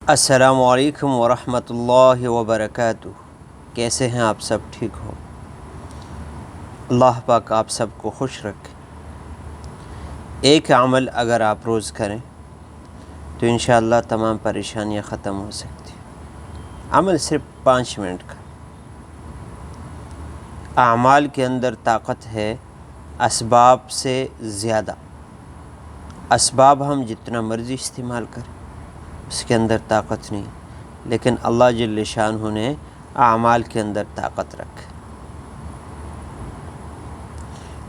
السلام علیکم ورحمۃ اللہ وبرکاتہ۔ کیسے ہیں آپ سب؟ ٹھیک ہو؟ اللہ پاک آپ سب کو خوش رکھے۔ ایک عمل اگر آپ روز کریں تو انشاءاللہ تمام پریشانیاں ختم ہو سکتی ہیں۔ عمل صرف 5 منٹ کا۔ اعمال کے اندر طاقت ہے اسباب سے زیادہ۔ اسباب ہم جتنا مرضی استعمال کریں اس کے اندر طاقت نہیں، لیکن اللہ جل شانہ نے اعمال کے اندر طاقت رکھے،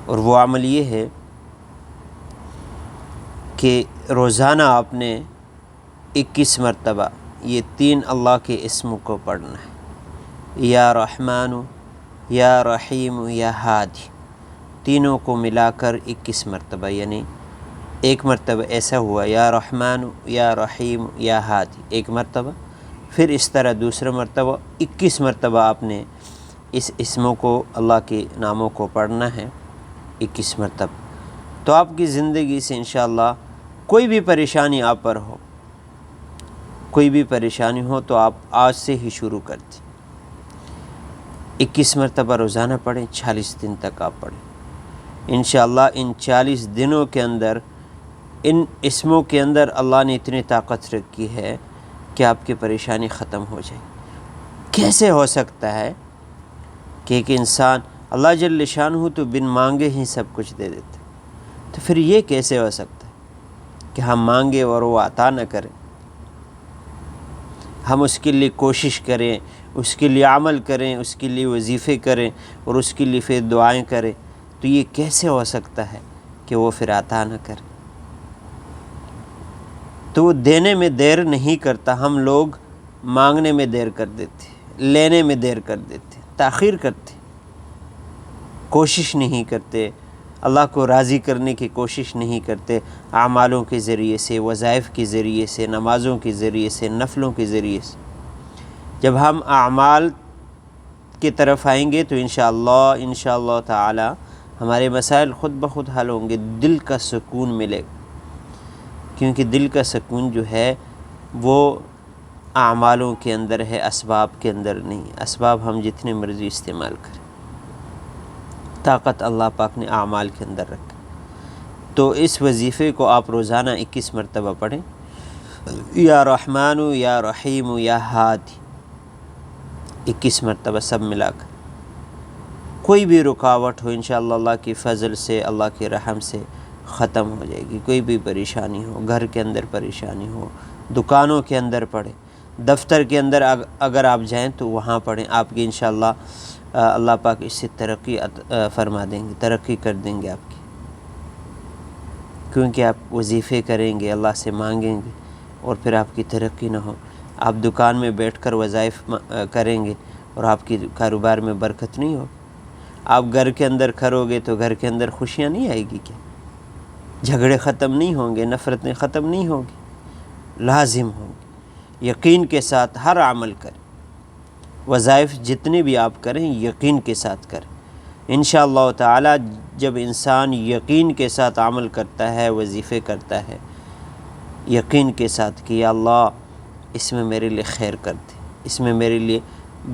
اور وہ عمل یہ ہے کہ روزانہ آپ نے 21 مرتبہ یہ 3 اللہ کے اسموں کو پڑھنا ہے، یا رحمان، یا رحیم، یا ہادی، تینوں کو ملا کر 21 مرتبہ، یعنی ایک مرتبہ ایسا ہوا یا رحمان، یا رحیم، یا ہادی، ایک مرتبہ، پھر اس طرح دوسرا مرتبہ 21 مرتبہ آپ نے اس اسموں کو، اللہ کے ناموں کو پڑھنا ہے 21 مرتبہ۔ تو آپ کی زندگی سے انشاءاللہ کوئی بھی پریشانی آپ پر ہو، کوئی بھی پریشانی ہو تو آپ آج سے ہی شروع کر دیں۔ 21 مرتبہ روزانہ پڑھیں، 40 دن تک آپ پڑھیں۔ انشاءاللہ ان 40 دنوں کے اندر ان اسموں کے اندر اللہ نے اتنی طاقت رکھی ہے کہ آپ کی پریشانی ختم ہو جائے۔ کیسے ہو سکتا ہے کہ ایک انسان، اللہ جل شانہ تو بن مانگے ہی سب کچھ دے دیتے، تو پھر یہ کیسے ہو سکتا ہے کہ ہم مانگے اور وہ عطا نہ کریں؟ ہم اس کے لیے کوشش کریں، اس کے لیے عمل کریں، اس کے لیے وظیفے کریں اور اس کے لیے پھر دعائیں کریں، تو یہ کیسے ہو سکتا ہے کہ وہ پھر عطا نہ کرے؟ تو وہ دینے میں دیر نہیں کرتا، ہم لوگ مانگنے میں دیر کر دیتے، لینے میں دیر کر دیتے، تاخیر کرتے، کوشش نہیں کرتے، اللہ کو راضی کرنے کی کوشش نہیں کرتے، اعمالوں کے ذریعے سے، وظائف کے ذریعے سے، نمازوں کے ذریعے سے، نفلوں کے ذریعے سے۔ جب ہم اعمال کی طرف آئیں گے تو انشاءاللہ تعالی ہمارے مسائل خود بخود حل ہوں گے، دل کا سکون ملے گا، کیونکہ دل کا سکون جو ہے وہ اعمالوں کے اندر ہے، اسباب کے اندر نہیں۔ اسباب ہم جتنے مرضی استعمال کریں، طاقت اللہ پاک نے اعمال کے اندر رکھی۔ تو اس وظیفے کو آپ روزانہ 21 مرتبہ پڑھیں، یا رحمان، یا رحیم، یا ہادی، 21 مرتبہ سب ملا کر۔ کوئی بھی رکاوٹ ہو انشاءاللہ اللہ کی فضل سے، اللہ کے رحم سے ختم ہو جائے گی۔ کوئی بھی پریشانی ہو، گھر کے اندر پریشانی ہو، دکانوں کے اندر پڑھیں، دفتر کے اندر اگر آپ جائیں تو وہاں پڑھیں، آپ کی انشاءاللہ اللہ پاک اس سے ترقی فرما دیں گے، ترقی کر دیں گے آپ کی، کیونکہ آپ وظیفے کریں گے، اللہ سے مانگیں گے، اور پھر آپ کی ترقی نہ ہو، آپ دکان میں بیٹھ کر وظائف کریں گے اور آپ کی کاروبار میں برکت نہیں ہوگی۔ آپ گھر کے اندر کھڑو گے تو گھر کے اندر خوشیاں نہیں آئے گی کیا؟ جھگڑے ختم نہیں ہوں گے، نفرتیں ختم نہیں ہوں گی، لازم ہوں گی۔ یقین کے ساتھ ہر عمل کریں، وظائف جتنے بھی آپ کریں یقین کے ساتھ کریں۔ انشاءاللہ تعالی جب انسان یقین کے ساتھ عمل کرتا ہے، وظیفے کرتا ہے، یقین کے ساتھ کہ یا اللہ اس میں میرے لیے خیر کر دے، اس میں میرے لیے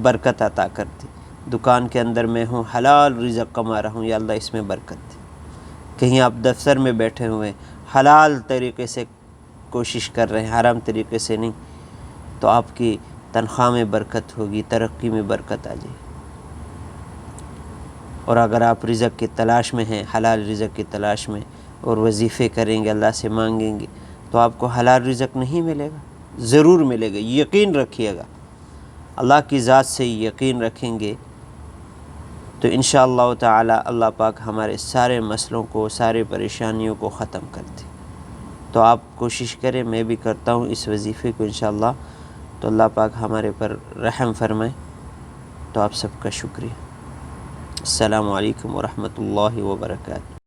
برکت عطا کر دے، دکان کے اندر میں ہوں حلال رزق کما رہا ہوں، یا اللہ اس میں برکت دے۔ کہیں آپ دفتر میں بیٹھے ہوئے حلال طریقے سے کوشش کر رہے ہیں، حرام طریقے سے نہیں، تو آپ کی تنخواہ میں برکت ہوگی، ترقی میں برکت آ جائے گی۔ اور اگر آپ رزق کی تلاش میں ہیں، حلال رزق کی تلاش میں، اور وظیفے کریں گے، اللہ سے مانگیں گے، تو آپ کو حلال رزق نہیں ملے گا، ضرور ملے گا، یقین رکھیے گا۔ اللہ کی ذات سے یقین رکھیں گے تو انشاءاللہ تعالی اللہ پاک ہمارے سارے مسئلوں کو، سارے پریشانیوں کو ختم کر دے۔ تو آپ کوشش کریں، میں بھی کرتا ہوں اس وظیفے کو انشاءاللہ، تو اللہ پاک ہمارے پر رحم فرمائے۔ تو آپ سب کا شکریہ۔ السلام علیکم ورحمۃ اللہ وبرکاتہ۔